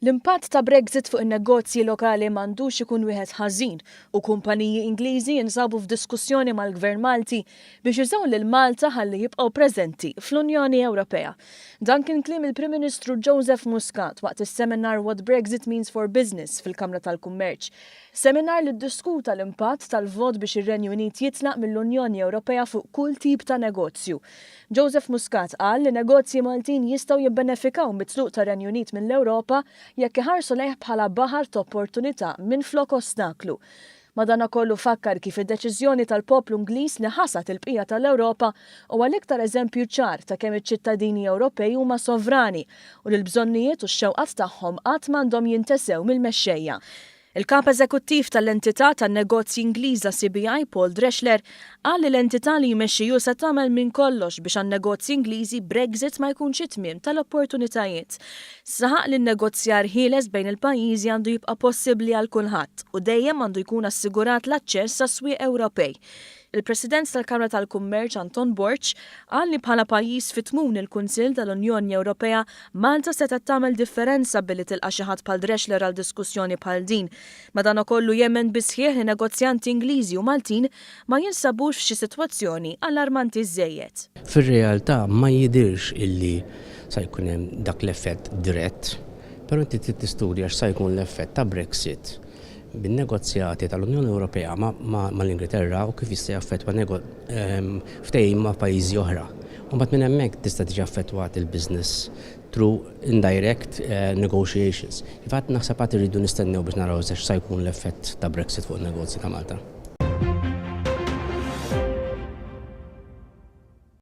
L-impatt ta' Brexit fuq in-negozji lokali m'għandux ikun wieħed ħażin u kumpaniji Ingliżi jinsabu f'diskussjoni mal-Gvern Malti biex jużaw lil Malta ħalli jibqgħu preżenti fl-Unjoni Ewropea. Dan kien kliem il-Prim Ministru Joseph Muscat waqt is-seminar What Brexit Means for Business fil-Kamra tal-Kummerċ. Seminar li ddiskuta l-impatt tal-vot biex ir-Renju Unit jitlaq mill-Unjoni Ewropea fuq kull tip ta' negozju. Joseph Muscat qal li negozji Maltin jistgħu jibbenefikaw mit-tluq tar-Renju Unit mill-Ewropa jekk iħarsu lejh bħala baħar ta' opportunità minflok ostaklu. Madankollu fakkar kif id-deċiżjoni tal-poplu Ingliż li ħasat il-bqija tal-Ewropa huwa l-iktar eżempju ċar ta' kemm iċ-ċittadini Ewropej huma sovrani u l-bżonnijiet u x-xewqat tagħhom qatt m'għandhom jintesew mill-mexxejja. Il-kap eżekuttiv tal-entità tan-negozji Ingliża CBI Paul Dreschler qal li l-entità li jmexxiju se tagħmel minn kollox biex għan-negozji Ingliżi Brexit ma jkunx it-tmiem tal-opportunitajiet. Saħaq li n-negozjar ħieles bejn il-pajjiżi għandu jibqa' possibbli għal kulħadd u dejjem għandu jkun assigurat l-aċċess għas-swieq Ewropej. Il-President tal-Kamra tal-Kummerċ Anton Borch qal li bħala pajjiż fit-tmum il-Kunsill tal-Unjoni Ewropea Malta se tagħmel differenza billi tilqa' xi ħadd bħal Dreschler għal diskussjoni bħal din. Madankollu jemmen bisħieħ li negozjanti Ingliżi u Maltin ma jinsabux f'xi sitwazzjoni allarmanti żejjed. Fir-realtà ma jidirx illi se jkun hemm dak l-effett dirett, però inti trid tistudja x'se jkun l-effett ta' Brexit bin-negozjati tal-Unjoni Ewropea ma' l-Ingilterra u kif jista' jaffettwa ftehim ma' pajjiżi oħra. U mbagħad minn hemmhekk tista' tiġi affettwat il-business through indirect negotiations. Kif qatt naħseb qatt irridu nistennew biex naraw se jkun l-effett ta' Brexit fuq in-negozji ta' Malta.